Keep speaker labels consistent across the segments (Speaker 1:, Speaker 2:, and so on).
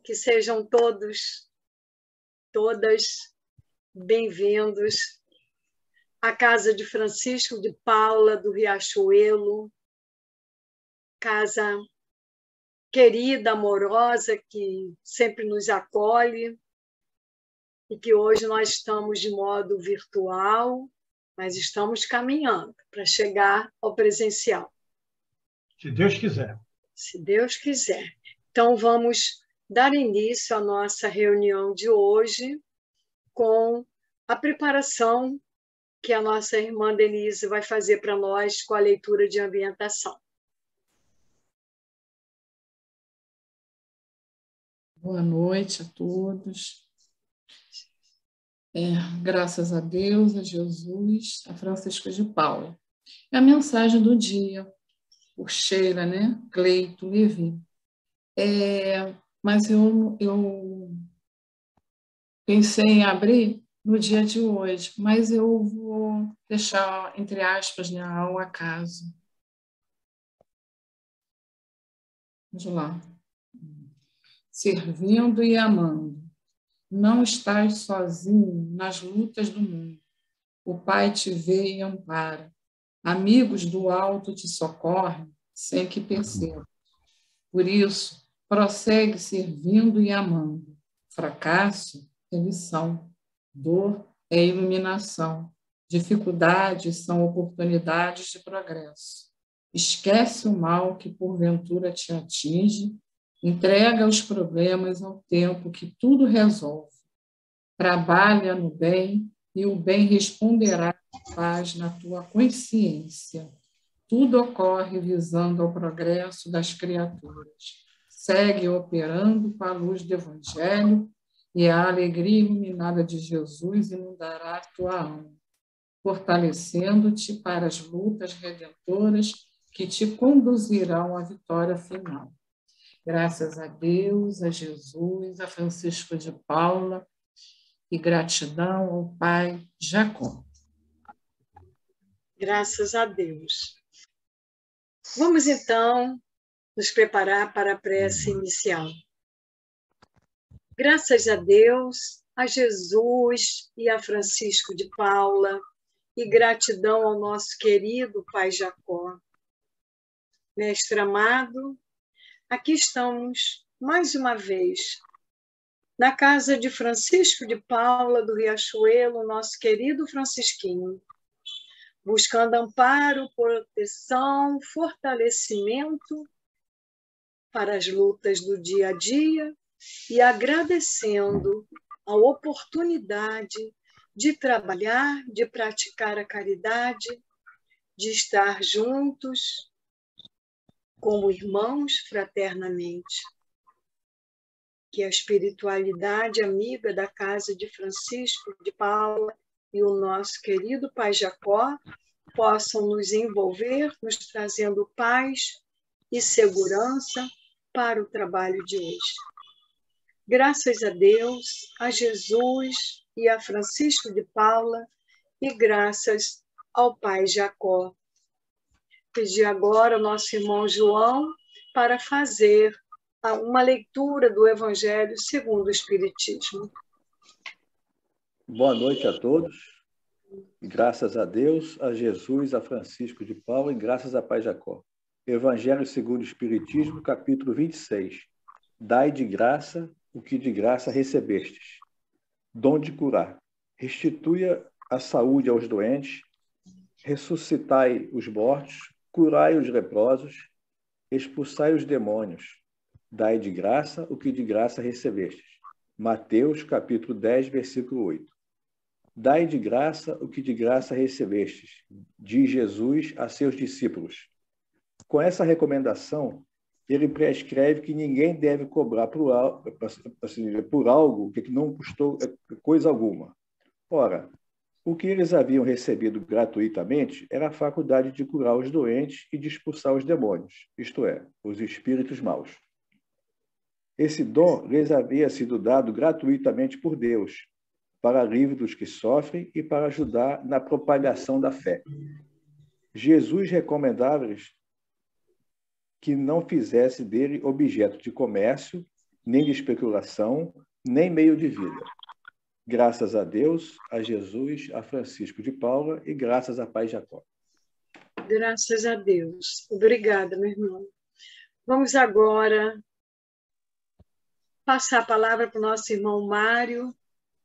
Speaker 1: que sejam todos, todas bem-vindos à casa de Francisco de Paula, do Riachuelo, casa querida, amorosa, que sempre nos acolhe e que hoje nós estamos de modo virtual, mas estamos caminhando para chegar ao presencial.
Speaker 2: Se Deus quiser.
Speaker 1: Se Deus quiser. Então, vamos dar início à nossa reunião de hoje com a preparação que a nossa irmã Denise vai fazer para nós com a leitura de ambientação.
Speaker 3: Boa noite a todos. Graças a Deus, a Jesus, a Francisco de Paula. É a mensagem do dia, por Sheila, né? Cleito Levi. Mas eu pensei em abrir no dia de hoje, mas eu vou deixar, entre aspas, né, ao acaso. Vamos lá. Servindo e amando. Não estás sozinho nas lutas do mundo. O Pai te vê e ampara. Amigos do alto te socorrem sem que perceba. Por isso, prossegue servindo e amando. Fracasso é lição. Dor é iluminação. Dificuldades são oportunidades de progresso. Esquece o mal que porventura te atinge. Entrega os problemas ao tempo que tudo resolve. Trabalha no bem e o bem responderá com paz na tua consciência. Tudo ocorre visando ao progresso das criaturas. Segue operando com a luz do Evangelho e a alegria iluminada de Jesus inundará a tua alma, fortalecendo-te para as lutas redentoras que te conduzirão à vitória final. Graças a Deus, a Jesus, a Francisco de Paula e gratidão ao Pai Jacó.
Speaker 1: Graças a Deus. Vamos, então, nos preparar para a prece inicial. Graças a Deus, a Jesus e a Francisco de Paula, e gratidão ao nosso querido Pai Jacó. Mestre amado, aqui estamos, mais uma vez, na casa de Francisco de Paula, do Riachuelo, nosso querido Francisquinho, buscando amparo, proteção, fortalecimento para as lutas do dia a dia e agradecendo a oportunidade de trabalhar, de praticar a caridade, de estar juntos como irmãos fraternamente. Que a espiritualidade amiga da casa de Francisco de Paula e o nosso querido Pai Jacó possam nos envolver, nos trazendo paz e segurança para o trabalho de hoje. Graças a Deus, a Jesus e a Francisco de Paula, e graças ao Pai Jacó. Pedir agora ao nosso irmão João para fazer uma leitura do Evangelho segundo o Espiritismo.
Speaker 4: Boa noite a todos. Graças a Deus, a Jesus, a Francisco de Paula e graças a Pai Jacó. Evangelho segundo o Espiritismo, capítulo 26. Dai de graça o que de graça recebestes. Dom de curar. Restituia a saúde aos doentes, ressuscitai os mortos, curai os leprosos, expulsai os demônios. Dai de graça o que de graça recebestes. Mateus, capítulo 10, versículo 8. Dai de graça o que de graça recebestes, diz Jesus a seus discípulos. Com essa recomendação, ele prescreve que ninguém deve cobrar por algo que não custou coisa alguma. Ora, o que eles haviam recebido gratuitamente era a faculdade de curar os doentes e de expulsar os demônios, isto é, os espíritos maus. Esse dom lhes havia sido dado gratuitamente por Deus, para alívio dos que sofrem e para ajudar na propagação da fé. Jesus recomendava-lhes que não fizesse dele objeto de comércio nem de especulação, nem meio de vida. Graças a Deus, a Jesus, a Francisco de Paula e graças a Pai Jacó.
Speaker 1: Graças a Deus. Obrigada, meu irmão. Vamos agora passar a palavra para o nosso irmão Mário,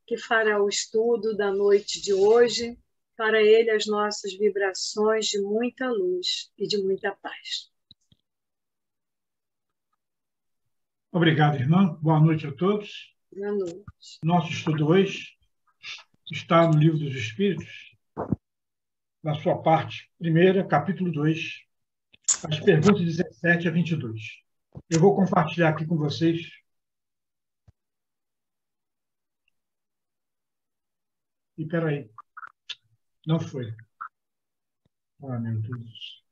Speaker 1: que fará o estudo da noite de hoje. Para ele, as nossas vibrações de muita luz e de muita paz.
Speaker 2: Obrigado, irmã. Boa noite a todos.
Speaker 1: Boa noite.
Speaker 2: Nosso estudo hoje está no Livro dos Espíritos, na sua parte primeira, capítulo 2, as perguntas 17 a 22. Eu vou compartilhar aqui com vocês. E peraí, não foi. Ah, meu Deus.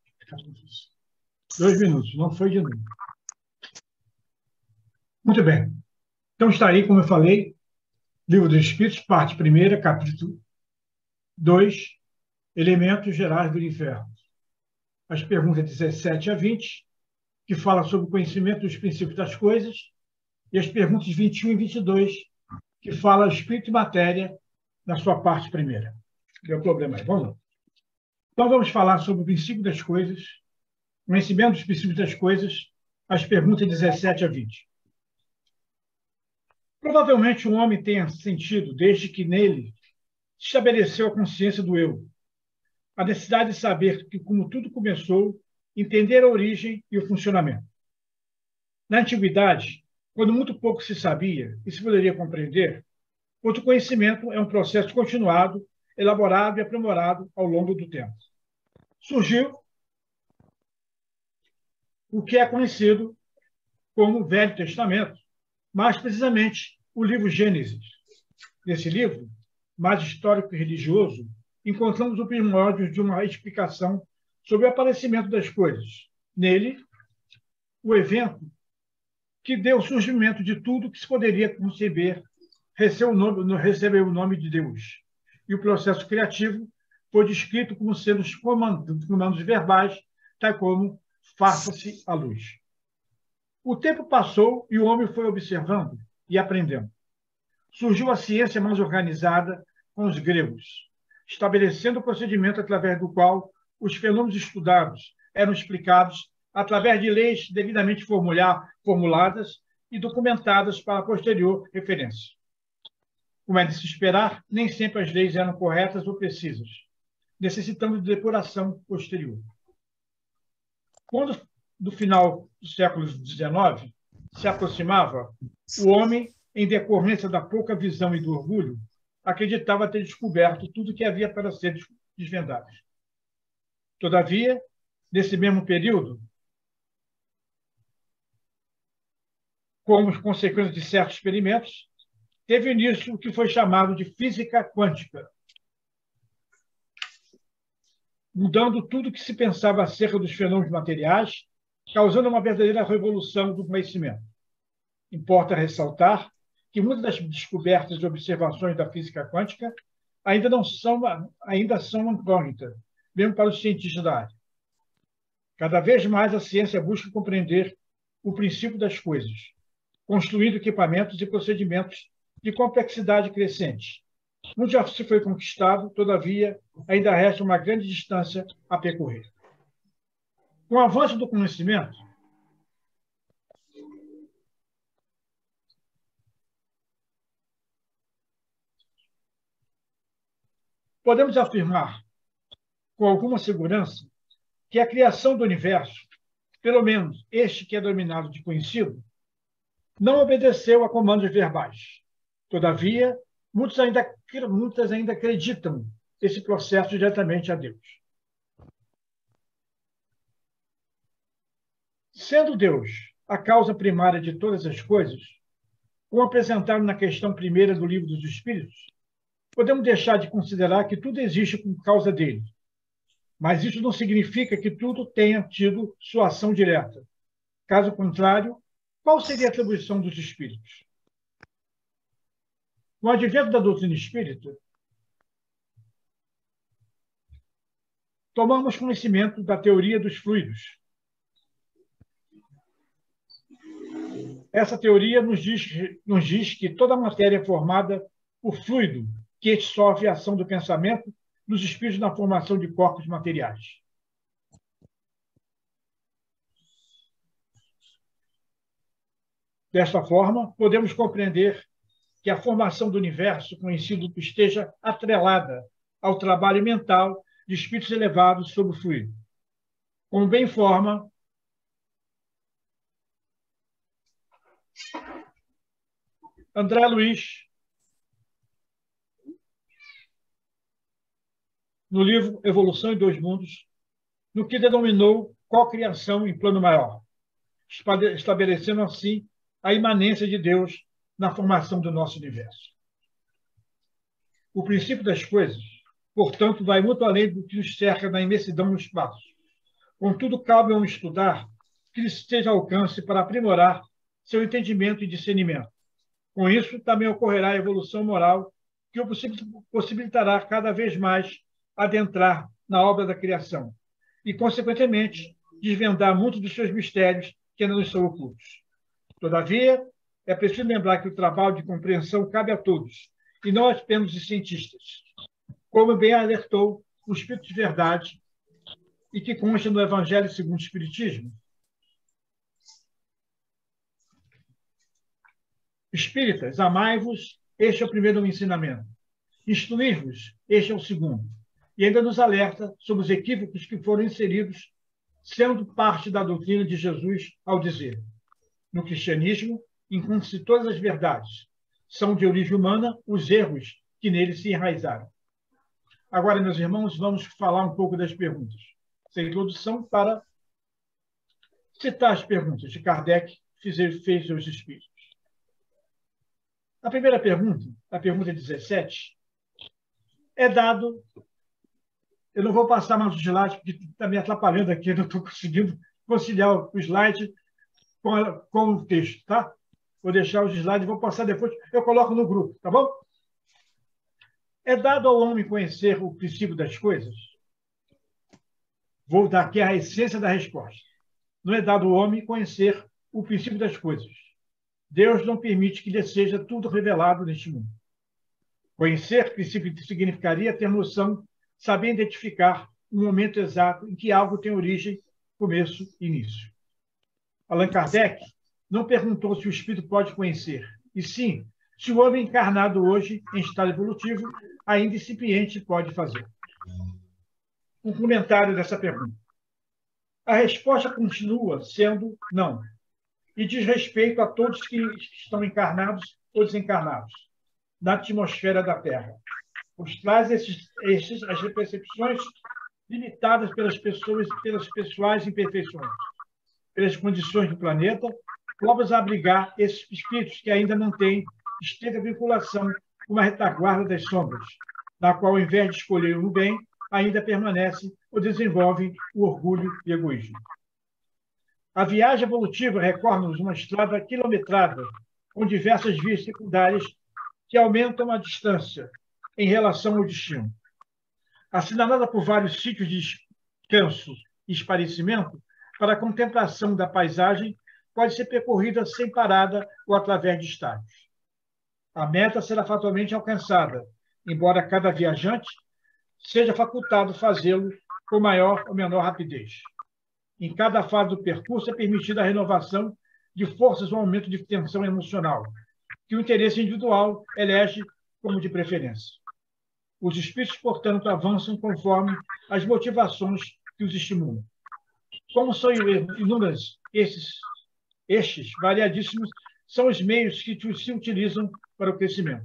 Speaker 2: 2 minutos, não foi de novo. Muito bem. Então está aí, como eu falei, Livro dos Espíritos, parte primeira, capítulo 2, elementos gerais do universo. As perguntas 17 a 20, que fala sobre o conhecimento dos princípios das coisas, e as perguntas 21 e 22, que fala espírito e matéria, na sua parte primeira. Deu problema aí, vamos lá. Então vamos falar sobre o princípio das coisas, conhecimento dos princípios das coisas, as perguntas 17 a 20. Provavelmente o homem tenha sentido, desde que nele se estabeleceu a consciência do eu, a necessidade de saber que, como tudo começou, entender a origem e o funcionamento. Na antiguidade, quando muito pouco se sabia e se poderia compreender, o autoconhecimento é um processo continuado, elaborado e aprimorado ao longo do tempo. Surgiu o que é conhecido como Velho Testamento, mais precisamente o livro Gênesis. Nesse livro, mais histórico e religioso, encontramos o primórdio de uma explicação sobre o aparecimento das coisas. Nele, o evento que deu o surgimento de tudo que se poderia conceber recebeu o nome de Deus. E o processo criativo foi descrito como sendo os comandos verbais, tal como faça-se a luz. O tempo passou e o homem foi observando e aprendendo. Surgiu a ciência mais organizada com os gregos, estabelecendo o procedimento através do qual os fenômenos estudados eram explicados através de leis devidamente formuladas e documentadas para posterior referência. Como é de se esperar, nem sempre as leis eram corretas ou precisas, necessitando de depuração posterior. Quando, do final do século XIX, se aproximava, o homem, em decorrência da pouca visão e do orgulho, acreditava ter descoberto tudo que havia para ser desvendado. Todavia, nesse mesmo período, como consequência de certos experimentos, teve início o que foi chamado de física quântica, mudando tudo o que se pensava acerca dos fenômenos materiais, causando uma verdadeira revolução do conhecimento. Importa ressaltar que muitas das descobertas e observações da física quântica ainda são incógnitas, mesmo para os cientistas da área. Cada vez mais a ciência busca compreender o princípio das coisas, construindo equipamentos e procedimentos de complexidade crescente. Muito já se foi conquistado, todavia, ainda resta uma grande distância a percorrer. Com o avanço do conhecimento, podemos afirmar, com alguma segurança, que a criação do universo, pelo menos este que é dominado de conhecido, não obedeceu a comandos verbais. Todavia, muitos ainda acreditam esse processo diretamente a Deus. Sendo Deus a causa primária de todas as coisas, como apresentado na questão primeira do Livro dos Espíritos, podemos deixar de considerar que tudo existe por causa dele. Mas isso não significa que tudo tenha tido sua ação direta. Caso contrário, qual seria a atribuição dos espíritos? Com o advento da doutrina espírita, tomamos conhecimento da teoria dos fluidos. Essa teoria nos diz que toda a matéria é formada por fluido, que este sofre a ação do pensamento nos espíritos na formação de corpos materiais. Desta forma, podemos compreender que a formação do universo conhecido esteja atrelada ao trabalho mental de espíritos elevados sobre o fluido. Como bem informa André Luiz, no livro Evolução em Dois Mundos, no que denominou cocriação em plano maior, estabelecendo assim a imanência de Deus na formação do nosso universo. O princípio das coisas, portanto, vai muito além do que nos cerca na imensidão no espaço. Contudo, cabe ao estudar que lhe esteja ao alcance para aprimorar seu entendimento e discernimento. Com isso, também ocorrerá a evolução moral que o possibilitará cada vez mais adentrar na obra da criação e, consequentemente, desvendar muitos dos seus mistérios que ainda nos são ocultos. Todavia, é preciso lembrar que o trabalho de compreensão cabe a todos, e não apenas os cientistas, como bem alertou o Espírito de Verdade e que consta no Evangelho segundo o Espiritismo. Espíritas, amai-vos, este é o primeiro ensinamento. Instruí-vos, este é o segundo. E ainda nos alerta sobre os equívocos que foram inseridos, sendo parte da doutrina de Jesus, ao dizer: no cristianismo, encontram-se todas as verdades. São de origem humana os erros que neles se enraizaram. Agora, meus irmãos, vamos falar um pouco das perguntas. Essa introdução para citar as perguntas de Kardec fez aos espíritos. A primeira pergunta, a pergunta 17, é dado... Eu não vou passar mais o slide, porque está me atrapalhando aqui, eu não estou conseguindo conciliar o slide com o texto, tá? Vou deixar os slides, vou passar depois, eu coloco no grupo, tá bom? É dado ao homem conhecer o princípio das coisas? Vou dar aqui a essência da resposta. Não é dado ao homem conhecer o princípio das coisas. Deus não permite que lhe seja tudo revelado neste mundo. Conhecer princípio significaria ter noção, saber identificar o momento exato em que algo tem origem, começo e início. Allan Kardec não perguntou se o espírito pode conhecer, e sim, se o homem encarnado hoje, em estado evolutivo, ainda incipiente, pode fazer. Um comentário dessa pergunta. A resposta continua sendo não, e diz respeito a todos que estão encarnados ou desencarnados na atmosfera da Terra. Os traz as percepções limitadas pelas pessoais imperfeições, pelas condições do planeta, próprias a abrigar esses espíritos que ainda não têm estreita vinculação com a retaguarda das sombras, na qual, ao invés de escolher o bem, ainda permanecem ou desenvolvem o orgulho e egoísmo. A viagem evolutiva recorre-nos uma estrada quilometrada, com diversas vias secundárias que aumentam a distância em relação ao destino. Assinalada por vários sítios de descanso e esparecimento, para a contemplação da paisagem, pode ser percorrida sem parada ou através de estágios. A meta será fatalmente alcançada, embora cada viajante seja facultado fazê-lo com maior ou menor rapidez. Em cada fase do percurso é permitida a renovação de forças ou aumento de tensão emocional, que o interesse individual elege como de preferência. Os espíritos, portanto, avançam conforme as motivações que os estimulam. Como são inúmeros estes variadíssimos, são os meios que se utilizam para o crescimento,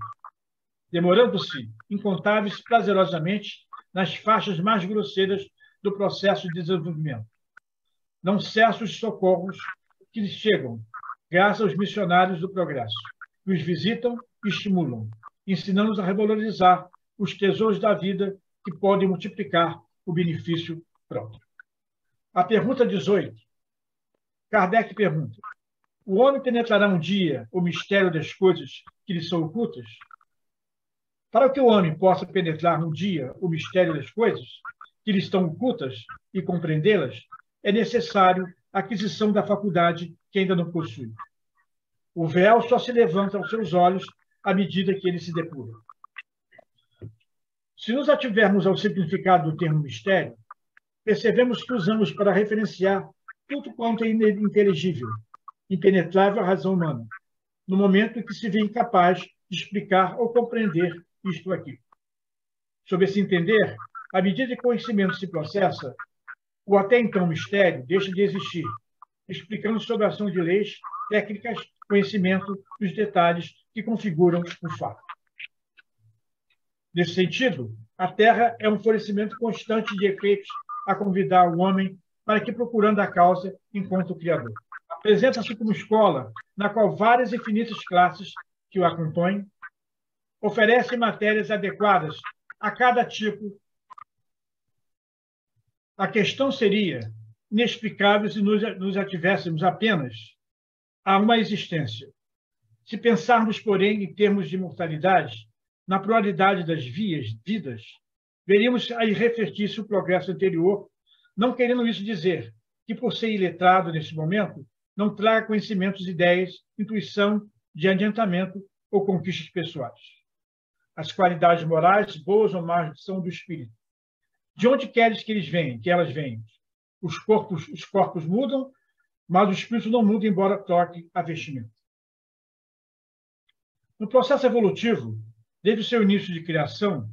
Speaker 2: demorando-se incontáveis prazerosamente nas faixas mais grosseiras do processo de desenvolvimento. Não cessam os socorros que lhes chegam, graças aos missionários do progresso, que os visitam e estimulam, ensinando-os a revalorizar os tesouros da vida que podem multiplicar o benefício próprio. A pergunta 18. Kardec pergunta: o homem penetrará um dia o mistério das coisas que lhe são ocultas? Para que o homem possa penetrar um dia o mistério das coisas que lhe estão ocultas e compreendê-las, é necessário a aquisição da faculdade que ainda não possui. O véu só se levanta aos seus olhos à medida que ele se depura. Se nos ativermos ao significado do termo mistério, percebemos que usamos para referenciar tudo quanto é ininteligível, impenetrável à razão humana, no momento em que se vê incapaz de explicar ou compreender isto aqui. Sob esse entender, à medida que o conhecimento se processa, o até então mistério deixa de existir, explicando sobre a ação de leis, técnicas, conhecimento dos detalhes que configuram o fato. Nesse sentido, a Terra é um florescimento constante de efeitos a convidar o homem para que, procurando a causa, encontre o Criador. Apresenta-se como escola na qual várias infinitas classes que o acompanham oferecem matérias adequadas a cada tipo. A questão seria inexplicável se nos ativéssemos apenas a uma existência. Se pensarmos, porém, em termos de imortalidade, na pluralidade das vidas, veríamos aí refletir-se o progresso anterior, não querendo isso dizer que, por ser iletrado neste momento, não traga conhecimentos, ideias, intuição de adiantamento ou conquistas pessoais. As qualidades morais, boas ou más, são do espírito. De onde queres que elas venham? Os corpos mudam, mas o espírito não muda, embora troque a vestimenta. No processo evolutivo, desde o seu início de criação,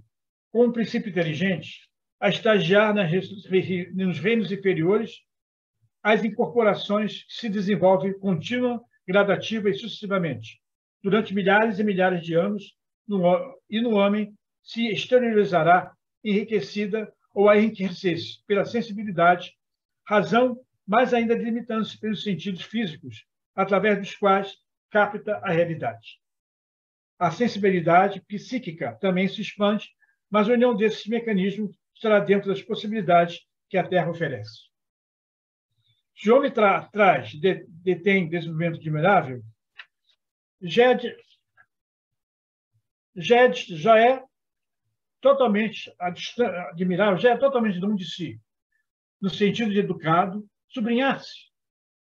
Speaker 2: com um princípio inteligente, a estagiar nos reinos inferiores, as incorporações se desenvolvem contínua, gradativa e sucessivamente, durante milhares e milhares de anos, e no homem se exteriorizará enriquecida ou a enriquecer-se pela sensibilidade, razão, mais ainda delimitando-se pelos sentidos físicos, através dos quais capta a realidade. A sensibilidade psíquica também se expande, mas a união desses mecanismos estará dentro das possibilidades que a Terra oferece. Se o homem detém desenvolvimento admirável, já é totalmente admirável, já é totalmente dono de si, no sentido de educado, sublinhar-se,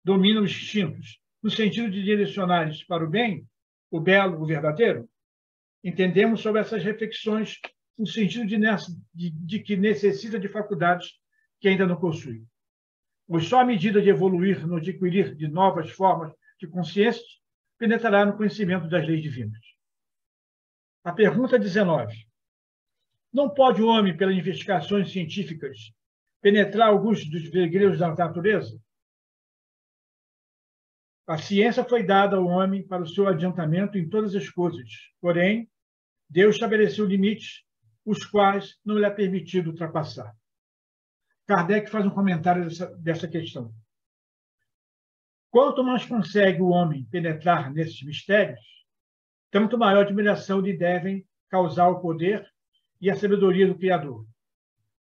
Speaker 2: domina os instintos, no sentido de direcionar-lhes para o bem, o belo, o verdadeiro. Entendemos sobre essas reflexões no sentido de que necessita de faculdades que ainda não possui. Pois só à medida de evoluir no adquirir de novas formas de consciência, penetrará no conhecimento das leis divinas. A pergunta 19. Não pode o homem, pelas investigações científicas, penetrar alguns dos segredos da natureza? A ciência foi dada ao homem para o seu adiantamento em todas as coisas. Porém, Deus estabeleceu limites, os quais não lhe é permitido ultrapassar. Kardec faz um comentário dessa questão. Quanto mais consegue o homem penetrar nesses mistérios, tanto maior admiração lhe devem causar o poder e a sabedoria do Criador.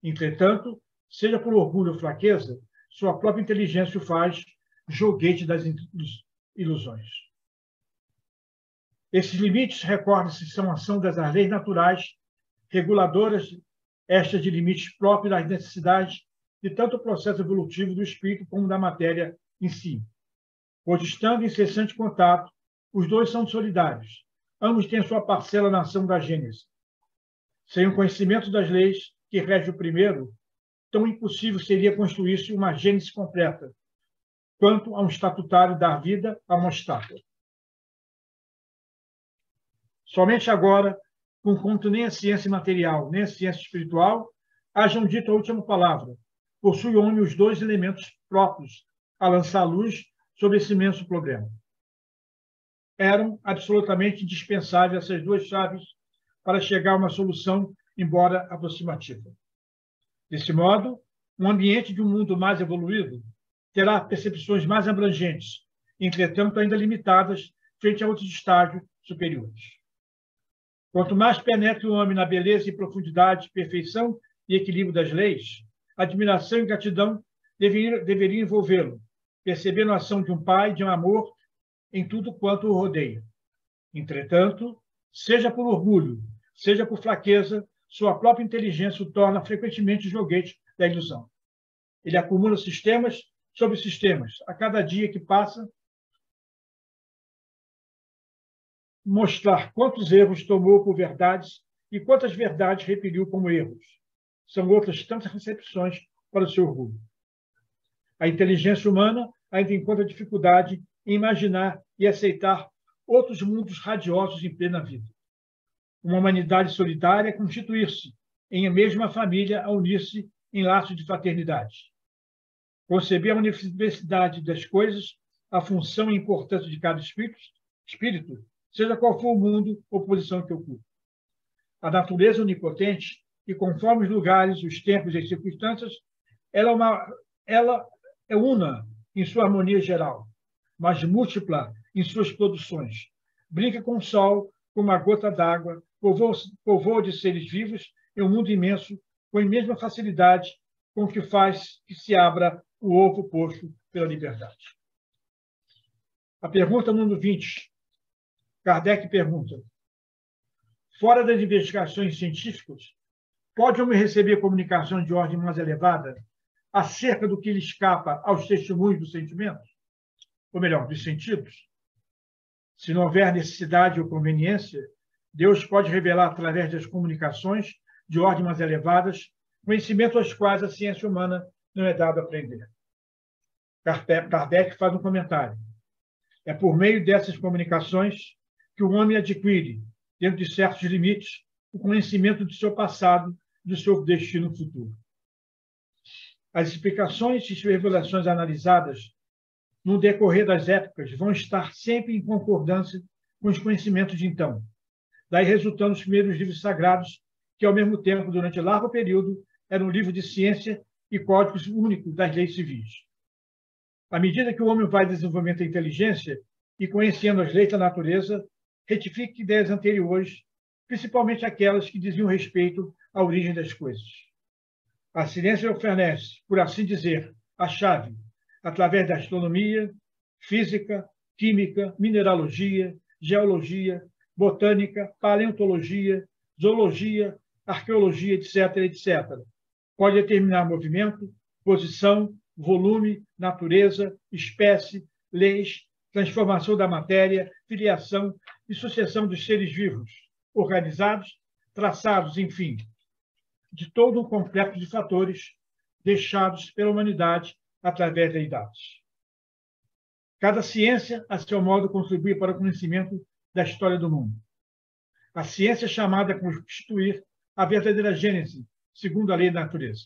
Speaker 2: Entretanto, seja por orgulho ou fraqueza, sua própria inteligência o faz joguete das ilusões. Esses limites, recordem-se, são ação das leis naturais, reguladoras, estas de limites próprios das necessidades de tanto o processo evolutivo do espírito como da matéria em si. Pois, estando em incessante contato, os dois são solidários. Ambos têm sua parcela na ação da gênese. Sem o conhecimento das leis que rege o primeiro, tão impossível seria construir-se uma gênese completa, quanto a um estatutário dar vida a uma estátua. Somente agora, conquanto nem a ciência material, nem a ciência espiritual, hajam dito a última palavra, possui o homem os dois elementos próprios a lançar luz sobre esse imenso problema. Eram absolutamente indispensáveis essas duas chaves para chegar a uma solução, embora aproximativa. Desse modo, um ambiente de um mundo mais evoluído terá percepções mais abrangentes, entretanto ainda limitadas frente a outros estágios superiores. Quanto mais penetre o homem na beleza e profundidade, perfeição e equilíbrio das leis, admiração e gratidão deveriam envolvê-lo, percebendo a ação de um pai, de um amor em tudo quanto o rodeia. Entretanto, seja por orgulho, seja por fraqueza, sua própria inteligência o torna frequentemente joguete da ilusão. Ele acumula sistemas sobre sistemas. A cada dia que passa, mostrar quantos erros tomou por verdades e quantas verdades repeliu como erros. São outras tantas recepções para o seu orgulho. A inteligência humana ainda encontra dificuldade em imaginar e aceitar outros mundos radiosos em plena vida. Uma humanidade solidária constituir-se em a mesma família a unir-se em laços de fraternidade. Conceber a universidade das coisas, a função e a importância de cada espírito, seja qual for o mundo ou posição que ocupe. A natureza onipotente, e conforme os lugares, os tempos e as circunstâncias, ela é una em sua harmonia geral, mas múltipla em suas produções. Brinca com o sol, com uma gota d'água, povoa de seres vivos em um mundo imenso, com a mesma facilidade com que faz que se abra o ovo posto pela liberdade. A pergunta número 20. Kardec pergunta: fora das investigações científicas, pode homem receber comunicação de ordem mais elevada acerca do que lhe escapa aos testemunhos dos sentimentos? Ou melhor, dos sentidos? Se não houver necessidade ou conveniência, Deus pode revelar através das comunicações de ordem mais elevadas, conhecimento aos quais a ciência humana não é dada a aprender. Kardec faz um comentário. É por meio dessas comunicações que o homem adquire, dentro de certos limites, o conhecimento do seu passado e do seu destino futuro. As explicações e suas revelações analisadas no decorrer das épocas vão estar sempre em concordância com os conhecimentos de então. Daí resultando os primeiros livros sagrados, que, ao mesmo tempo, durante largo período, eram livros de ciência e códigos únicos das leis civis. À medida que o homem vai desenvolvendo a inteligência e conhecendo as leis da natureza, retifica ideias anteriores, principalmente aquelas que diziam respeito à origem das coisas. A ciência oferece, por assim dizer, a chave, através da astronomia, física, química, mineralogia, geologia, botânica, paleontologia, zoologia, arqueologia, etc., etc. Pode determinar movimento, posição, volume, natureza, espécie, leis, transformação da matéria, filiação e sucessão dos seres vivos, organizados, traçados, enfim, de todo um complexo de fatores deixados pela humanidade através das idades. Cada ciência, a seu modo, contribui para o conhecimento da história do mundo. A ciência é chamada a constituir a verdadeira gênese, segundo a lei da natureza.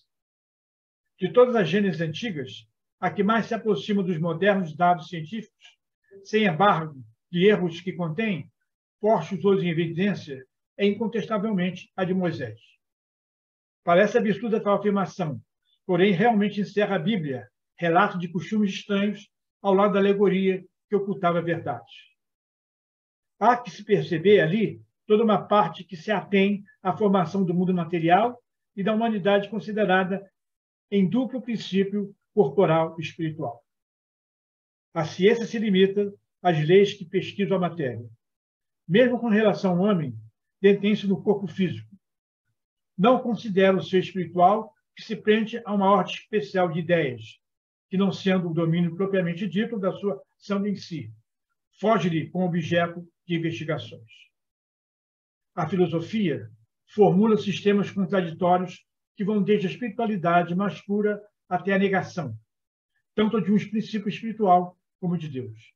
Speaker 2: De todas as gêneses antigas, a que mais se aproxima dos modernos dados científicos, sem embargo de erros que contém, postos hoje em evidência, é incontestavelmente a de Moisés. Parece absurda tal afirmação, porém realmente encerra a Bíblia, relato de costumes estranhos, ao lado da alegoria que ocultava a verdade. Há que se perceber ali toda uma parte que se atém à formação do mundo material e da humanidade considerada em duplo princípio corporal e espiritual. A ciência se limita às leis que pesquisam a matéria. Mesmo com relação ao homem, detém-se no corpo físico. Não considera o ser espiritual que se prende a uma ordem especial de ideias, que não sendo o domínio propriamente dito da sua ação em si, foge-lhe como objeto de investigações. A filosofia formula sistemas contraditórios que vão desde a espiritualidade mais pura até a negação, tanto de um princípio espiritual como de Deus.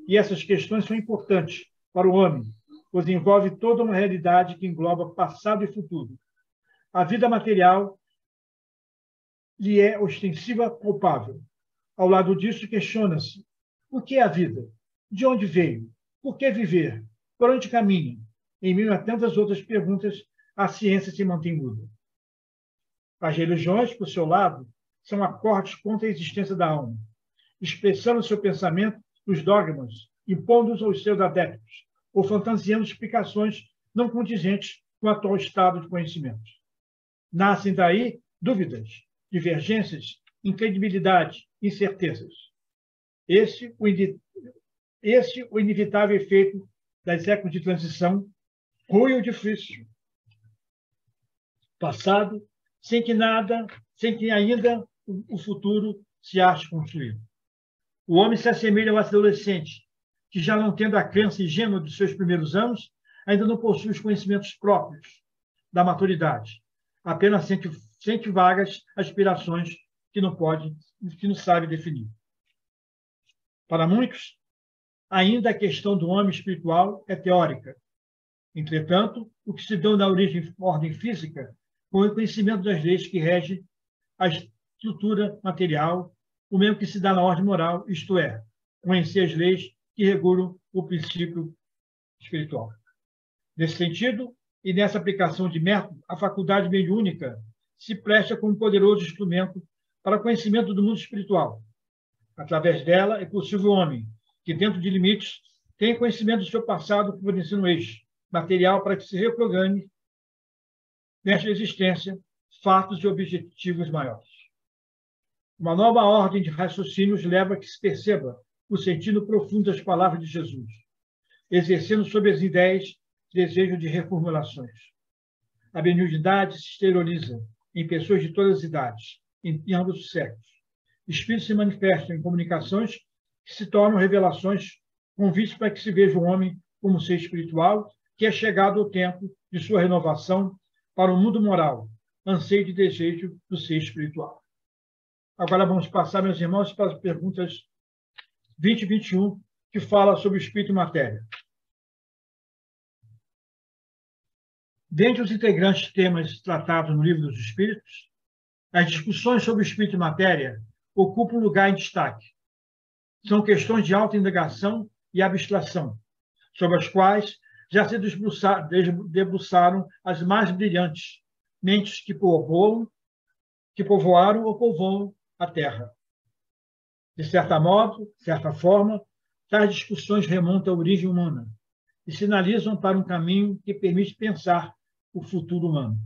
Speaker 2: E essas questões são importantes para o homem, pois envolve toda uma realidade que engloba passado e futuro. A vida material lhe é ostensiva palpável. Ao lado disso, questiona-se: o que é a vida? De onde veio? Por que viver? Por onde caminha? Em meio a tantas outras perguntas, a ciência se mantém muda. As religiões, por seu lado, são acordes contra a existência da alma, expressando seu pensamento nos dogmas, impondo-os aos seus adeptos, ou fantasiando explicações não condizentes com o atual estado de conhecimento. Nascem daí dúvidas, divergências, incredibilidade, incertezas. Esse o inevitável efeito das épocas de transição, ruim ou difícil. Passado, sem que ainda o futuro se ache construído. O homem se assemelha ao adolescente, que, já não tendo a crença ingênua dos seus primeiros anos, ainda não possui os conhecimentos próprios da maturidade. Apenas sente vagas aspirações que não sabe definir. Para muitos, ainda a questão do homem espiritual é teórica. Entretanto, o que se deu na ordem física foi o conhecimento das leis que regem a estrutura material, o mesmo que se dá na ordem moral, isto é, conhecer as leis que regulam o princípio espiritual. Nesse sentido, e nessa aplicação de método, a faculdade mediúnica se presta como um poderoso instrumento para o conhecimento do mundo espiritual. Através dela, é possível o homem, que dentro de limites, tenha conhecimento do seu passado, fornecendo eixo material para que se reprograme nesta existência fatos e objetivos maiores. Uma nova ordem de raciocínios leva a que se perceba o sentido profundo das palavras de Jesus, exercendo sobre as ideias desejo de reformulações. A benignidade se exterioriza em pessoas de todas as idades, em ambos os séculos. Espíritos se manifestam em comunicações que se tornam revelações, convites para que se veja o homem como ser espiritual, que é chegado o tempo de sua renovação para o mundo moral, anseio de desejo do ser espiritual. Agora vamos passar, meus irmãos, para as perguntas 20 e 21, que fala sobre o espírito e matéria. Dentre os integrantes temas tratados no Livro dos Espíritos, as discussões sobre o espírito e matéria ocupam um lugar em destaque. São questões de alta indagação e abstração, sobre as quais já se debruçaram as mais brilhantes mentes que povoaram ou povoam a Terra. De certa forma, tais discussões remontam à origem humana e sinalizam para um caminho que permite pensar o futuro humano,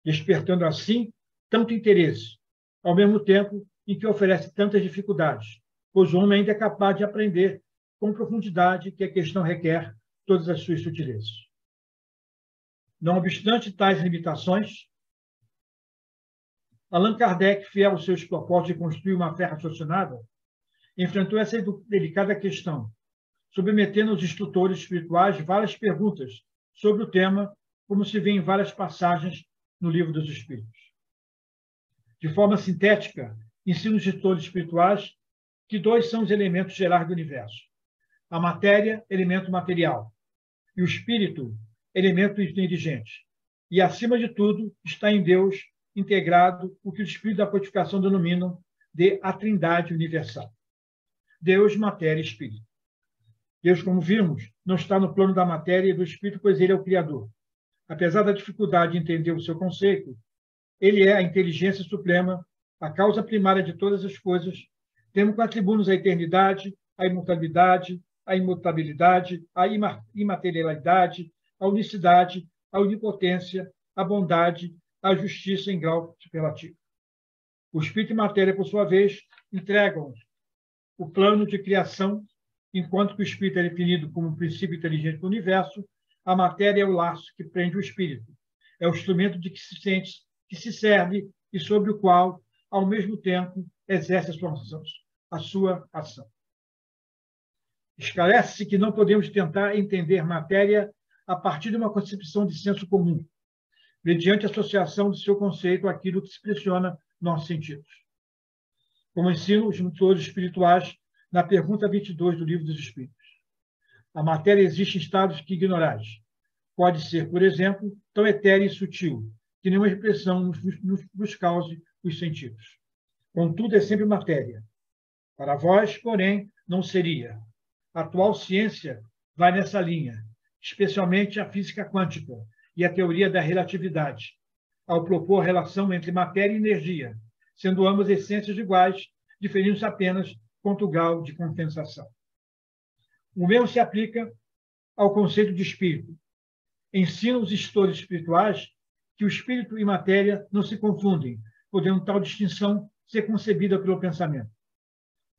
Speaker 2: despertando assim tanto interesse, ao mesmo tempo em que oferece tantas dificuldades, pois o homem ainda é capaz de aprender com profundidade que a questão requer todas as suas sutilezas. Não obstante tais limitações, Allan Kardec, fiel aos seus propósitos de construir uma fé raciocinada, enfrentou essa delicada questão, submetendo aos instrutores espirituais várias perguntas sobre o tema, como se vê em várias passagens no Livro dos Espíritos. De forma sintética, ensina os instrutores espirituais que dois são os elementos gerais do universo: a matéria, elemento material, e o espírito, elemento inteligente. E, acima de tudo, está em Deus integrado o que os espíritos da codificação denominam de a Trindade universal. Deus, matéria e espírito. Deus, como vimos, não está no plano da matéria e do espírito, pois ele é o Criador. Apesar da dificuldade de entender o seu conceito, ele é a inteligência suprema, a causa primária de todas as coisas, tendo como atributos a eternidade, a imutabilidade, a imutabilidade, a imaterialidade, a unicidade, a onipotência, a bondade, a justiça em grau superlativo. O espírito e matéria, por sua vez, entregam o plano de criação, enquanto que o espírito é definido como um princípio inteligente do universo, a matéria é o laço que prende o espírito, é o instrumento de que se sente, que se serve e sobre o qual, ao mesmo tempo, exerce a sua ação. Esclarece-se que não podemos tentar entender matéria a partir de uma concepção de senso comum, mediante a associação do seu conceito àquilo que expressiona nossos sentidos. Como ensinam os mentores espirituais na pergunta 22 do Livro dos Espíritos. A matéria existe em estados que ignorais. Pode ser, por exemplo, tão etérea e sutil, que nenhuma expressão nos cause os sentidos. Contudo, é sempre matéria. Para vós, porém, não seria. A atual ciência vai nessa linha, especialmente a física quântica e a teoria da relatividade, ao propor a relação entre matéria e energia, sendo ambas essências iguais, diferindo-se apenas quanto ao grau de compensação. O mesmo se aplica ao conceito de espírito. Ensina os instrutores espirituais que o espírito e matéria não se confundem, podendo tal distinção ser concebida pelo pensamento.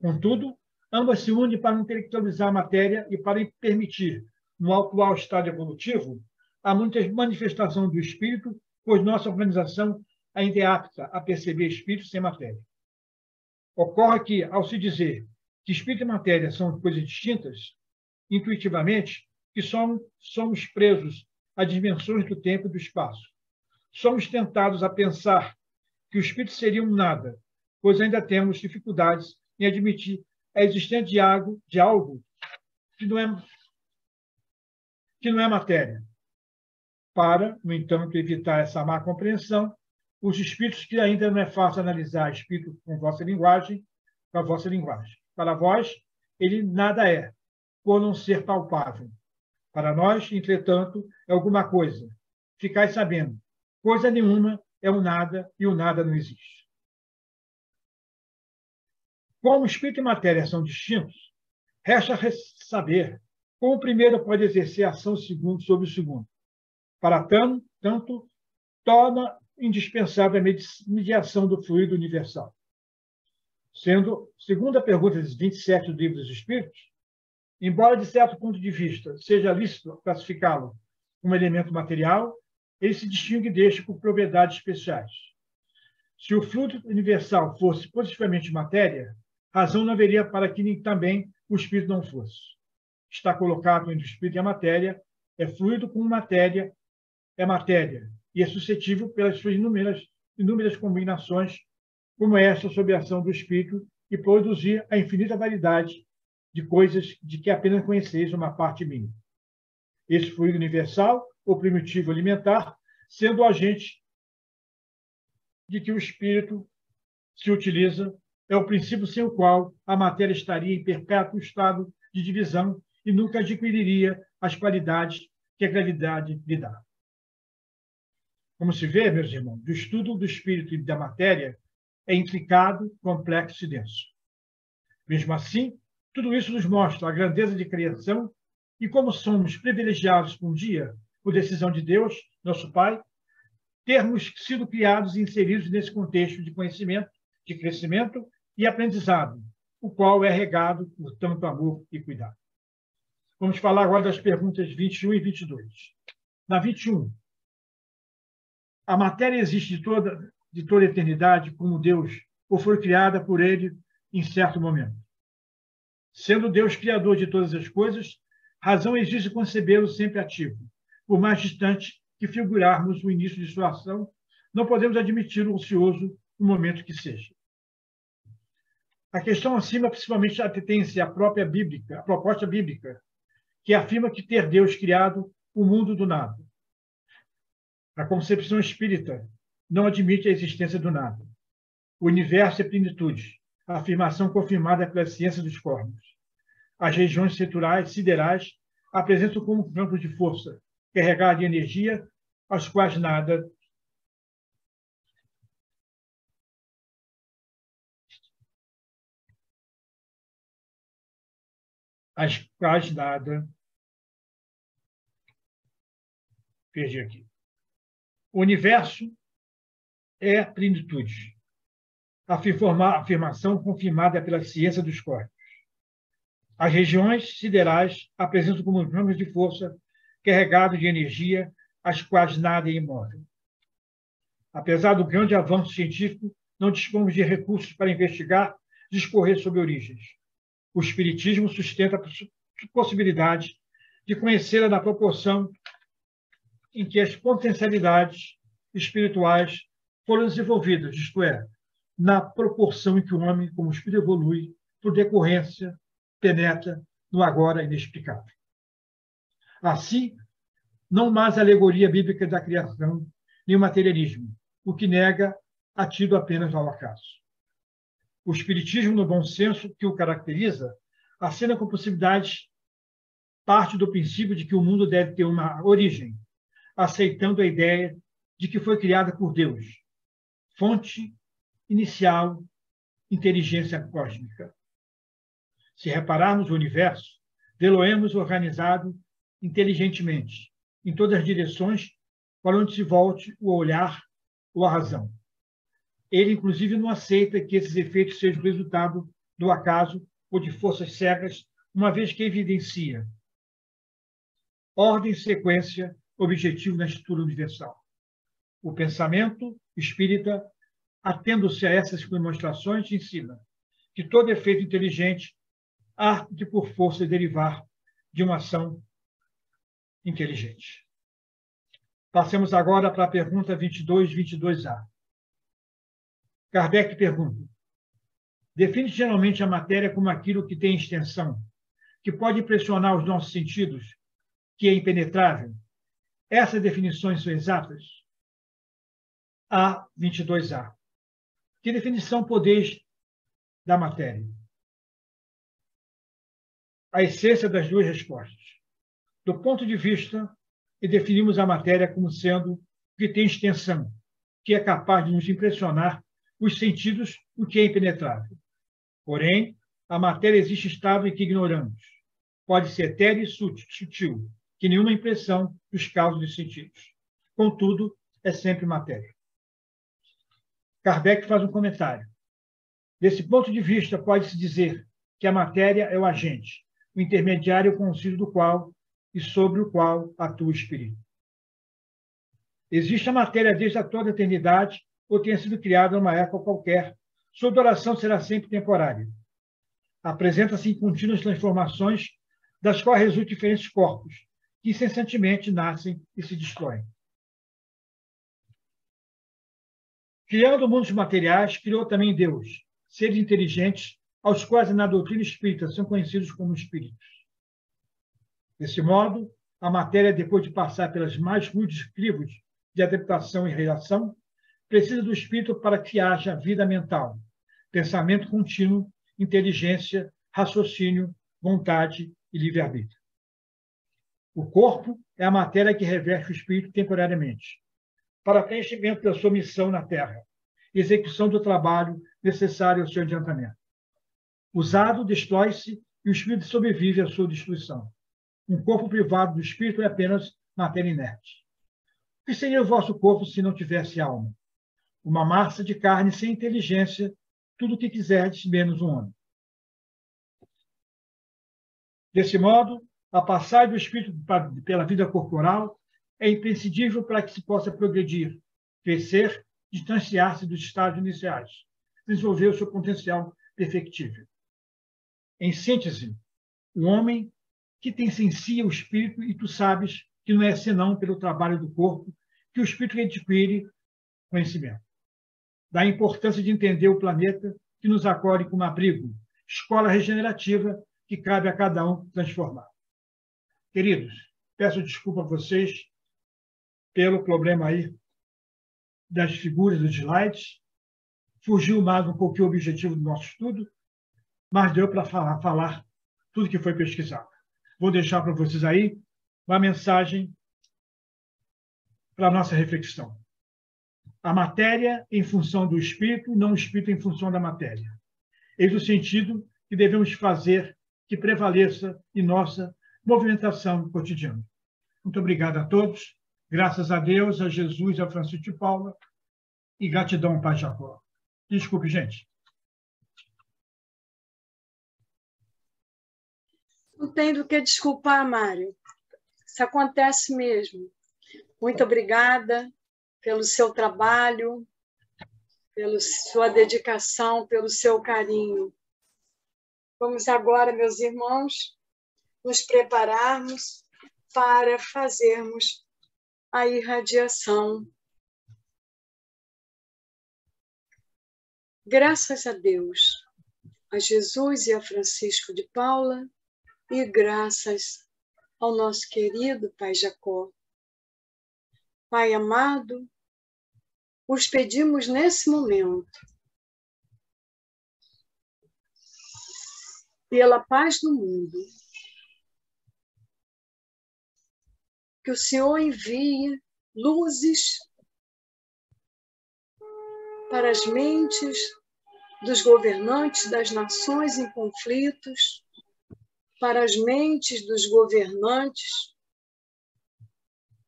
Speaker 2: Contudo, ambas se unem para intelectualizar a matéria e para permitir, no atual estado evolutivo, a muita manifestação do espírito, pois nossa organização ainda é apta a perceber espírito sem matéria. Ocorre que, ao se dizer que espírito e matéria são coisas distintas, intuitivamente que somos presos a dimensões do tempo e do espaço. Somos tentados a pensar que o espírito seria um nada, pois ainda temos dificuldades em admitir a existência de algo que não é matéria. Para, no entanto, evitar essa má compreensão, os espíritos que ainda não é fácil analisar espírito com a vossa linguagem. Para vós, ele nada é, por não ser palpável. Para nós, entretanto, é alguma coisa. Ficai sabendo, coisa nenhuma é o nada e o nada não existe. Como espírito e matéria são distintos, resta saber como o primeiro pode exercer a ação sobre o segundo. Para tanto, torna indispensável a mediação do fluido universal. Segundo a pergunta 27 do Livro dos Espíritos, embora, de certo ponto de vista, seja lícito classificá-lo como elemento material, ele se distingue deste por propriedades especiais. Se o fluido universal fosse positivamente matéria, razão não haveria para que também o espírito não fosse. Está colocado entre o espírito e a matéria, é fluido com matéria, é matéria, e é suscetível pelas suas inúmeras combinações, como esta sob a ação do espírito, e produzir a infinita variedade de coisas de que apenas conheceis uma parte mínima. Esse fluido universal, ou primitivo alimentar, sendo o agente de que o espírito se utiliza, é o princípio sem o qual a matéria estaria em perpétuo estado de divisão e nunca adquiriria as qualidades que a gravidade lhe dá. Como se vê, meus irmãos, o estudo do espírito e da matéria é intricado, complexo e denso. Mesmo assim, tudo isso nos mostra a grandeza de criação e como somos privilegiados por um dia, por decisão de Deus, nosso Pai, termos sido criados e inseridos nesse contexto de conhecimento, de crescimento e aprendizado, o qual é regado por tanto amor e cuidado. Vamos falar agora das perguntas 21 e 22. Na 21, a matéria existe de toda eternidade como Deus, ou foi criada por ele em certo momento. Sendo Deus criador de todas as coisas, razão exige concebê-lo sempre ativo. Por mais distante que figurarmos o início de sua ação, não podemos admiti-lo ocioso no momento que seja. A questão acima, principalmente, atém-se à própria bíblica, a proposta bíblica, que afirma que ter Deus criado o mundo do nada. A concepção espírita não admite a existência do nada. O universo é plenitude, a afirmação confirmada pela ciência dos corpos. As regiões siderais apresentam como campos de força, carregados de energia, aos quais nada perdi aqui. O universo é plenitude. A afirmação confirmada pela ciência dos corpos. As regiões siderais apresentam como campos de força carregados de energia, as quais nada é imóvel. Apesar do grande avanço científico, não dispomos de recursos para investigar, discorrer sobre origens. O Espiritismo sustenta a possibilidade de conhecê-la na proporção em que as potencialidades espirituais foram desenvolvidas, isto é, na proporção em que o homem, como espírito, evolui, por decorrência, penetra no agora inexplicável. Assim, não mais a alegoria bíblica da criação, nem o materialismo, o que nega a tido apenas ao acaso. O Espiritismo, no bom senso que o caracteriza, acena com possibilidades, parte do princípio de que o mundo deve ter uma origem, aceitando a ideia de que foi criada por Deus, fonte inicial, inteligência cósmica. Se repararmos o universo, vê-lo-emos organizado inteligentemente, em todas as direções para onde se volte o olhar ou a razão. Ele, inclusive, não aceita que esses efeitos sejam resultado do acaso ou de forças cegas, uma vez que evidencia ordem, sequência, objetivo na estrutura universal. O pensamento espírita, atendo-se a essas demonstrações, ensina que todo efeito inteligente há de, por força, derivar de uma ação inteligente. Passemos agora para a pergunta 22A. Kardec pergunta: define geralmente a matéria como aquilo que tem extensão, que pode impressionar os nossos sentidos, que é impenetrável. Essas definições são exatas? A 22A. Que definição podeis da matéria? A essência das duas respostas. Do ponto de vista que definimos a matéria como sendo que tem extensão, que é capaz de nos impressionar os sentidos, o que é impenetrável. Porém, a matéria existe estado em que ignoramos. Pode ser etérea e sutil, que nenhuma impressão dos causos dos sentidos. Contudo, é sempre matéria. Kardec faz um comentário. Desse ponto de vista, pode-se dizer que a matéria é o agente, o intermediário com o auxílio do qual e sobre o qual atua o espírito. Existe a matéria desde a toda a eternidade ou tenha sido criada numa época qualquer. Sua duração será sempre temporária. Apresenta-se em contínuas transformações, das quais resultam diferentes corpos, que incessantemente nascem e se destroem. Criando mundos materiais, criou também Deus, seres inteligentes, aos quais na doutrina espírita são conhecidos como espíritos. Desse modo, a matéria, depois de passar pelas mais rudes crivos de adaptação e reação, precisa do espírito para que haja vida mental, pensamento contínuo, inteligência, raciocínio, vontade e livre-arbítrio. O corpo é a matéria que reveste o espírito temporariamente, para preenchimento da sua missão na Terra, execução do trabalho necessário ao seu adiantamento. Usado, destrói-se e o espírito sobrevive à sua destruição. Um corpo privado do espírito é apenas matéria inerte. O que seria o vosso corpo se não tivesse alma? Uma massa de carne sem inteligência, tudo o que quiserdes, menos um homem. Desse modo, a passagem do espírito pela vida corporal é imprescindível para que se possa progredir, crescer, distanciar-se dos estágios iniciais, desenvolver o seu potencial perfectível. Em síntese, o homem que tem em si o espírito, e tu sabes que não é senão pelo trabalho do corpo que o espírito adquire conhecimento. Da importância de entender o planeta que nos acolhe como abrigo, escola regenerativa que cabe a cada um transformar. Queridos, peço desculpa a vocês pelo problema aí das figuras dos slides. Fugiu mais um pouquinho o objetivo do nosso estudo, mas deu para falar tudo que foi pesquisado. Vou deixar para vocês aí uma mensagem para a nossa reflexão. A matéria em função do espírito, não o espírito em função da matéria. Eis o sentido que devemos fazer que prevaleça em nossa movimentação cotidiana. Muito obrigado a todos. Graças a Deus, a Jesus, a Francisco de Paula e gratidão ao Pai Jacó. Desculpe, gente.
Speaker 1: Não tem do que desculpar, Mário. Isso acontece mesmo. Muito obrigada pelo seu trabalho, pela sua dedicação, pelo seu carinho. Vamos agora, meus irmãos, nos prepararmos para fazermos a irradiação. Graças a Deus, a Jesus e a Francisco de Paula, e graças ao nosso querido Pai Jacó. Pai amado, os pedimos nesse momento, pela paz do mundo, que o Senhor envie luzes para as mentes dos governantes das nações em conflitos, para as mentes dos governantes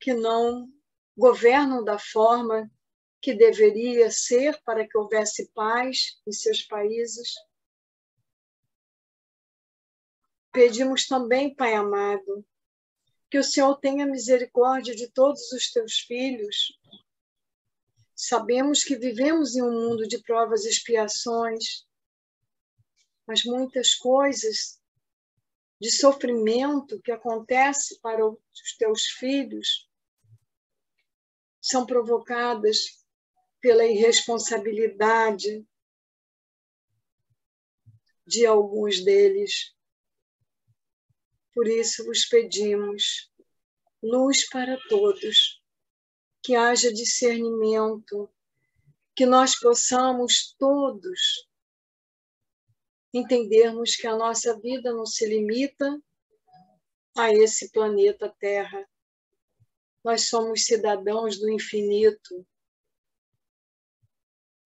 Speaker 1: que não governam da forma que deveria ser para que houvesse paz em seus países. Pedimos também, Pai amado, que o Senhor tenha misericórdia de todos os teus filhos. Sabemos que vivemos em um mundo de provas e expiações, mas muitas coisas de sofrimento que acontece para os teus filhos são provocadas pela irresponsabilidade de alguns deles. Por isso vos pedimos luz para todos, que haja discernimento, que nós possamos todos entendermos que a nossa vida não se limita a esse planeta Terra. Nós somos cidadãos do infinito.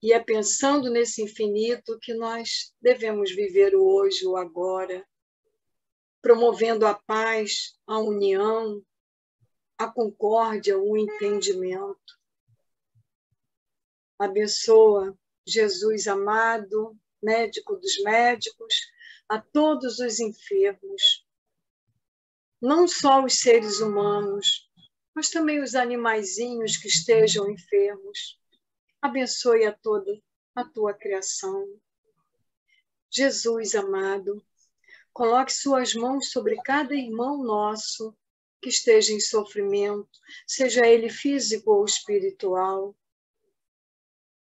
Speaker 1: E é pensando nesse infinito que nós devemos viver o hoje, o agora, promovendo a paz, a união, a concórdia, o entendimento. Abençoa, Jesus amado, médico dos médicos, a todos os enfermos, não só os seres humanos, mas também os animaizinhos que estejam enfermos. Abençoe a toda a tua criação. Jesus amado, coloque suas mãos sobre cada irmão nosso que esteja em sofrimento, seja ele físico ou espiritual,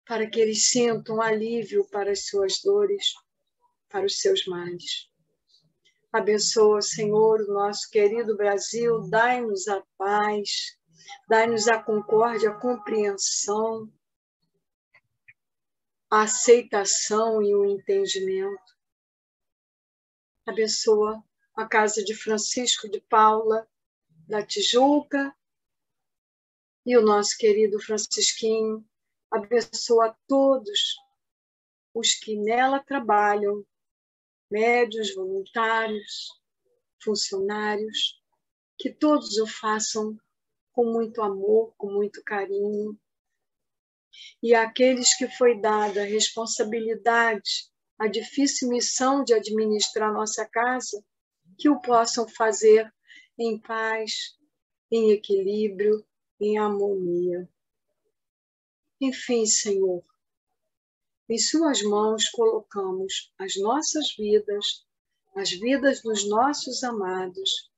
Speaker 1: para que eles sintam alívio para as suas dores, para os seus males. Abençoa, Senhor, o nosso querido Brasil, dai-nos a paz, dai-nos a concórdia, a compreensão, a aceitação e o entendimento. Abençoa a casa de Francisco de Paula, da Tijuca, e o nosso querido Francisquinho. Abençoa a todos os que nela trabalham, médios, voluntários, funcionários, que todos o façam com muito amor, com muito carinho. E àqueles que foi dada a responsabilidade, a difícil missão de administrar nossa casa, que o possam fazer em paz, em equilíbrio, em harmonia. Enfim, Senhor, em suas mãos colocamos as nossas vidas, as vidas dos nossos amados,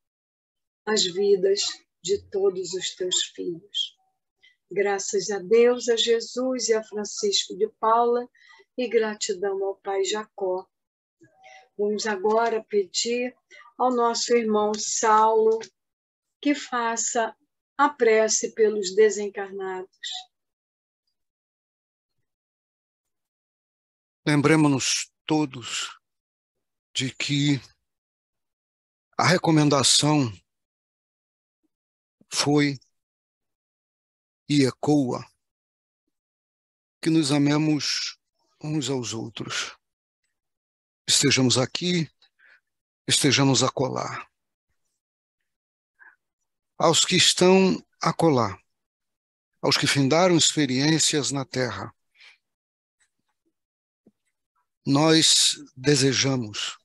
Speaker 1: as vidas de todos os teus filhos. Graças a Deus, a Jesus e a Francisco de Paula, e gratidão ao Pai Jacó. Vamos agora pedir ao nosso irmão Saulo que faça a prece pelos desencarnados.
Speaker 5: Lembremos-nos todos de que a recomendação foi e ecoa que nos amemos uns aos outros. Estejamos aqui, estejamos acolá. Aos que estão acolá, aos que findaram experiências na Terra, nós desejamos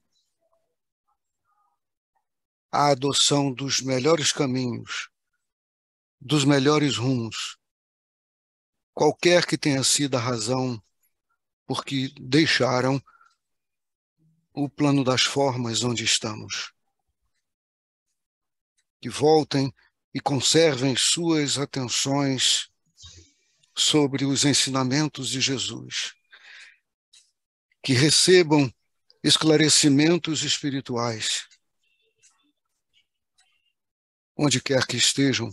Speaker 5: a adoção dos melhores caminhos, dos melhores rumos, qualquer que tenha sido a razão por que deixaram o plano das formas onde estamos. Que voltem e conservem suas atenções sobre os ensinamentos de Jesus. Que recebam esclarecimentos espirituais, onde quer que estejam,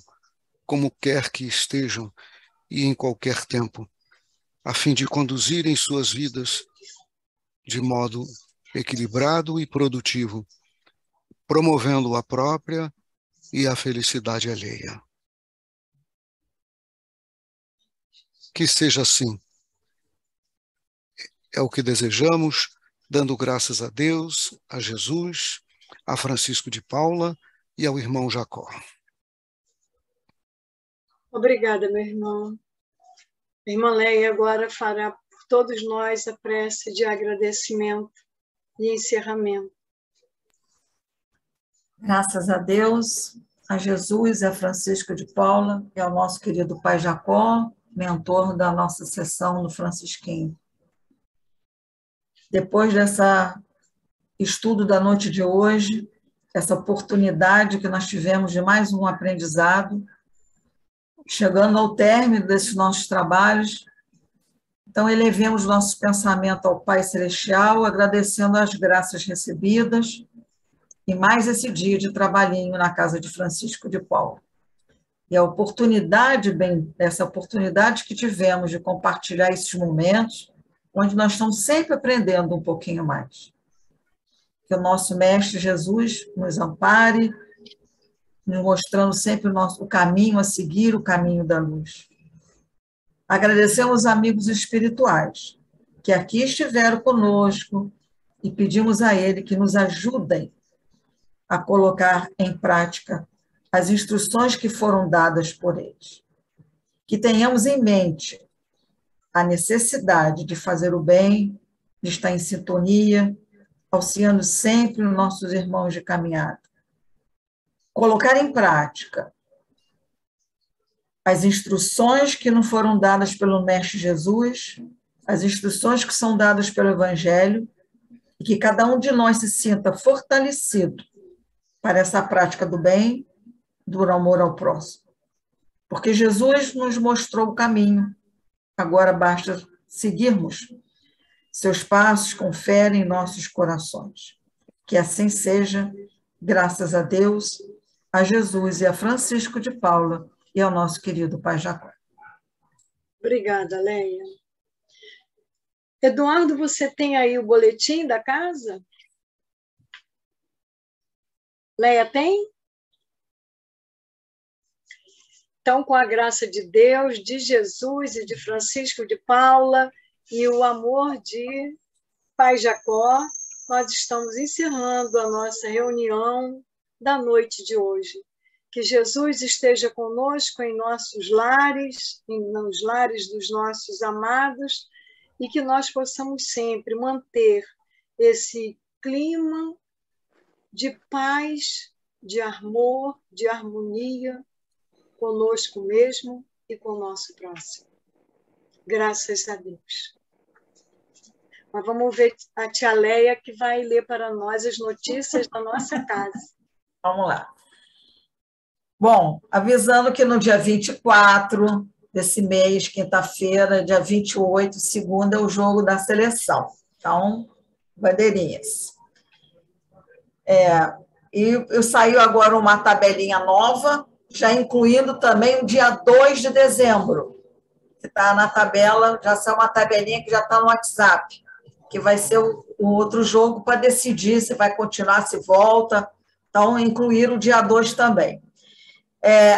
Speaker 5: como quer que estejam e em qualquer tempo, a fim de conduzirem suas vidas de modo equilibrado e produtivo, promovendo a própria e a felicidade alheia. Que seja assim. É o que desejamos, dando graças a Deus, a Jesus, a Francisco de Paula e ao irmão Jacó.
Speaker 1: Obrigada, meu irmão. A irmã Leia agora fará por todos nós a prece de agradecimento e encerramento.
Speaker 6: Graças a Deus, a Jesus e a Francisco de Paula e ao nosso querido Pai Jacó, mentor da nossa sessão no Francisquinho. Depois desse estudo da noite de hoje, essa oportunidade que nós tivemos de mais um aprendizado, chegando ao término desses nossos trabalhos. Então, elevemos nosso pensamento ao Pai Celestial, agradecendo as graças recebidas e mais esse dia de trabalhinho na casa de Francisco de Paula. E a oportunidade, essa oportunidade que tivemos de compartilhar esses momentos, onde nós estamos sempre aprendendo um pouquinho mais. Que o nosso Mestre Jesus nos ampare, nos mostrando sempre o caminho a seguir, o caminho da luz. Agradecemos aos amigos espirituais que aqui estiveram conosco e pedimos a ele que nos ajudem a colocar em prática as instruções que foram dadas por eles. Que tenhamos em mente a necessidade de fazer o bem, de estar em sintonia, auxiliando sempre os nossos irmãos de caminhada. Colocar em prática as instruções que não foram dadas pelo Mestre Jesus, as instruções que são dadas pelo Evangelho, e que cada um de nós se sinta fortalecido para essa prática do bem, do amor ao próximo. Porque Jesus nos mostrou o caminho, agora basta seguirmos seus passos, confere em nossos corações. Que assim seja, graças a Deus, a Jesus e a Francisco de Paula, e ao nosso querido Pai Jacó.
Speaker 1: Obrigada, Leia. Eduardo, você tem aí o boletim da casa? Leia, tem? Então, com a graça de Deus, de Jesus e de Francisco de Paula, e o amor de Pai Jacó, nós estamos encerrando a nossa reunião da noite de hoje. Que Jesus esteja conosco em nossos lares, nos lares dos nossos amados, e que nós possamos sempre manter esse clima de paz, de amor, de harmonia conosco mesmo e com o nosso próximo. Graças a Deus. Mas vamos ver a tia Leia, que vai ler para nós as notícias da nossa casa.
Speaker 6: Vamos lá. Bom, avisando que no dia 24 desse mês, quinta-feira, dia 28, segunda, é o jogo da seleção. Então, bandeirinhas. E saiu agora uma tabelinha nova, já incluindo também o dia 2 de dezembro, que está na tabela, já saiu uma tabelinha que já está no WhatsApp, que vai ser o outro jogo para decidir se vai continuar, se volta. Então, incluir o dia 2 também.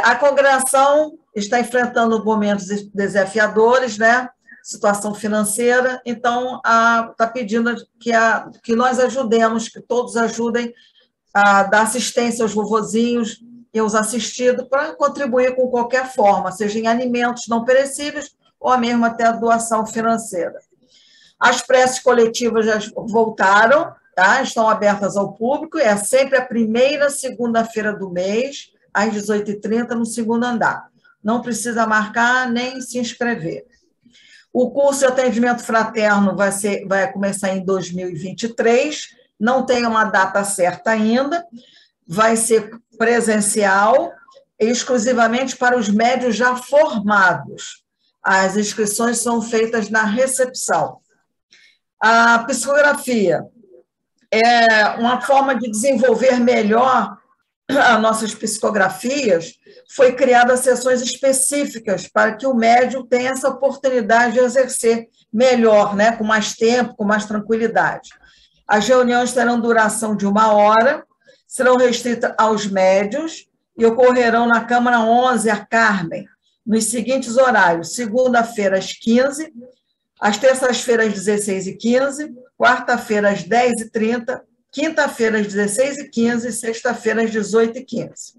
Speaker 6: A congregação está enfrentando momentos desafiadores, né? Situação financeira, então está pedindo que nós ajudemos, que todos ajudem a dar assistência aos vovozinhos e aos assistidos para contribuir com qualquer forma, seja em alimentos não perecíveis ou mesmo até a doação financeira. As preces coletivas já voltaram, tá? Estão abertas ao público, é sempre a primeira segunda-feira do mês, às 18h30, no segundo andar. Não precisa marcar nem se inscrever. O curso de atendimento fraterno vai começar em 2023, não tem uma data certa ainda, vai ser presencial, exclusivamente para os médios já formados. As inscrições são feitas na recepção. A psicografia é uma forma de desenvolver melhor as nossas psicografias. Foi criada sessões específicas para que o médium tenha essa oportunidade de exercer melhor, né, com mais tempo, com mais tranquilidade. As reuniões terão duração de 1 hora, serão restritas aos médiuns e ocorrerão na Câmara 11, a Carmen, nos seguintes horários: segunda-feira às 15h, às terças-feiras às 16h15, quarta-feira às 10h30, quinta-feira às 16h15 e sexta-feira às 18h15.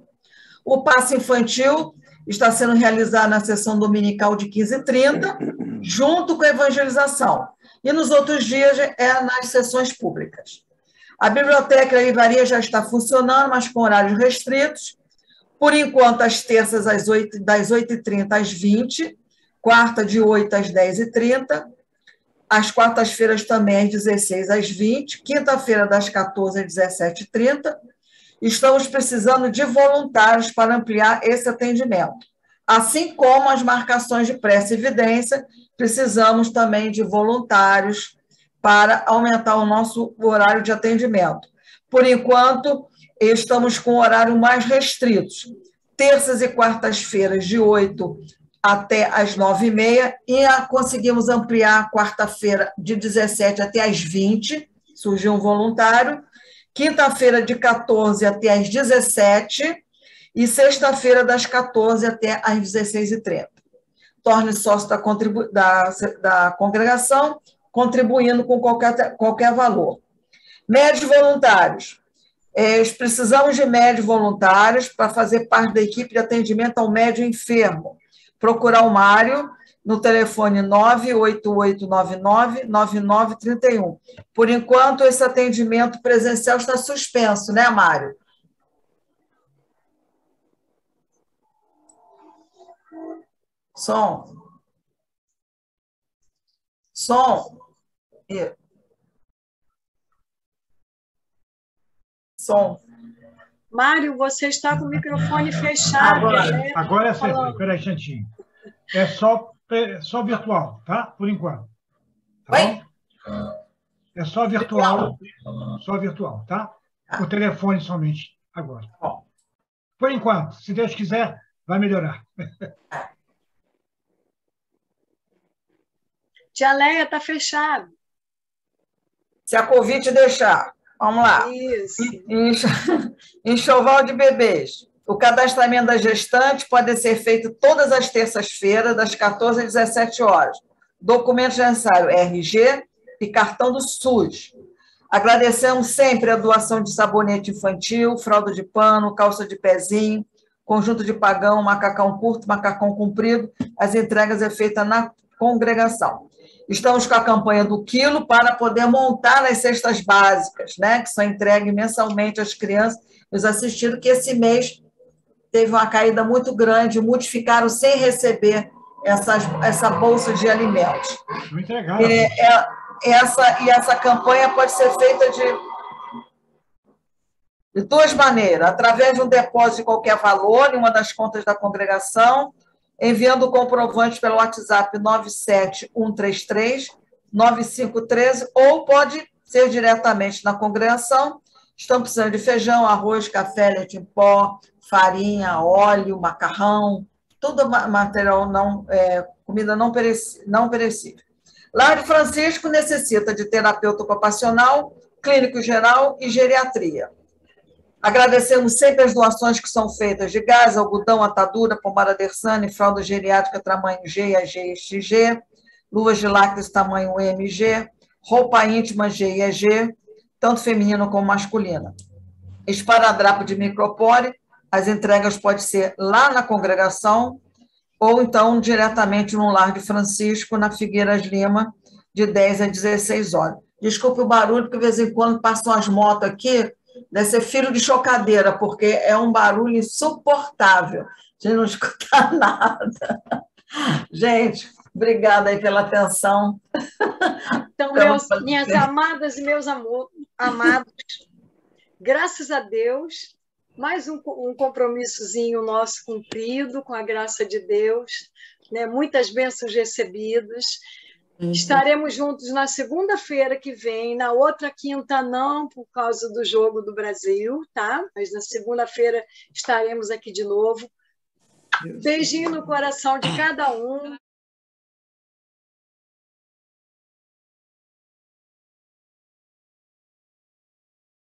Speaker 6: O passe infantil está sendo realizado na sessão dominical de 15h30, junto com a evangelização. E nos outros dias nas sessões públicas. A biblioteca e a livraria já está funcionando, mas com horários restritos. Por enquanto, às terças das 8h30 às 20h, quarta de 8 às 10h30, às quartas-feiras também às 16 às 20, quinta-feira das 14 às 17h30, estamos precisando de voluntários para ampliar esse atendimento. Assim como as marcações de prece e evidência, precisamos também de voluntários para aumentar o nosso horário de atendimento. Por enquanto, estamos com horário mais restritos. Terças e quartas-feiras, de 8 até as 9h30, e conseguimos ampliar quarta-feira de 17 até as 20, surgiu um voluntário, quinta-feira de 14 até as 17 e sexta-feira das 14 até as 16h30. Torne sócio da congregação, contribuindo com qualquer valor. Médios voluntários. Precisamos de médios voluntários para fazer parte da equipe de atendimento ao médio enfermo. Procurar o Mário no telefone 98899-9931. Por enquanto, esse atendimento presencial está suspenso, né, Mário? Som. Som. Som.
Speaker 1: Mário, você está com o microfone fechado.
Speaker 2: Agora é certo. Espera aí, Chantinho. É só virtual, tá? Por enquanto. Tá bom? É só virtual, tá? O telefone somente agora. Por enquanto, se Deus quiser, vai melhorar.
Speaker 1: Tia Leia, está fechado.
Speaker 6: Se a Covid deixar. Vamos lá.
Speaker 1: Isso.
Speaker 6: Enxoval de bebês. O cadastramento da gestante pode ser feito todas as terças-feiras, das 14 às 17 horas. Documento necessário, RG e cartão do SUS. Agradecemos sempre a doação de sabonete infantil, fralda de pano, calça de pezinho, conjunto de pagão, macacão curto, macacão comprido. As entregas é feita na congregação. Estamos com a campanha do quilo para poder montar as cestas básicas, né, que são entregues mensalmente às crianças e os assistidos, que esse mês teve uma caída muito grande, muitos ficaram sem receber essa bolsa de alimentos.
Speaker 2: Não entregaram.
Speaker 6: Essa campanha pode ser feita de duas maneiras: através de um depósito de qualquer valor em uma das contas da congregação, enviando o comprovante pelo WhatsApp 97133-9513, ou pode ser diretamente na congregação. Estamos precisando de feijão, arroz, café, leite em pó, farinha, óleo, macarrão, tudo material, comida não perecível. Lar de Francisco necessita de terapeuta ocupacional, clínico geral e geriatria. Agradecemos sempre as doações que são feitas de gás, algodão, atadura, pomada Dersane, fralda geriátrica tamanho G e AG e XG, luvas de lácteos tamanho EMG, roupa íntima G e EG, tanto feminina como masculina. Esparadrapo de micropore, as entregas podem ser lá na congregação ou então diretamente no Lar de Francisco, na Figueiras Lima, de 10 a 16 horas. Desculpe o barulho, porque de vez em quando passam as motos aqui. Deve ser filho de chocadeira, porque é um barulho insuportável. A gente não escuta nada. Gente, obrigada aí pela atenção.
Speaker 1: Então, minhas amadas e meus amados, graças a Deus, mais um compromissozinho nosso cumprido, com a graça de Deus, né? Muitas bênçãos recebidas. Estaremos juntos na segunda-feira que vem, na outra quinta não, por causa do jogo do Brasil, tá? Mas na segunda-feira estaremos aqui de novo. Beijinho no coração de cada um.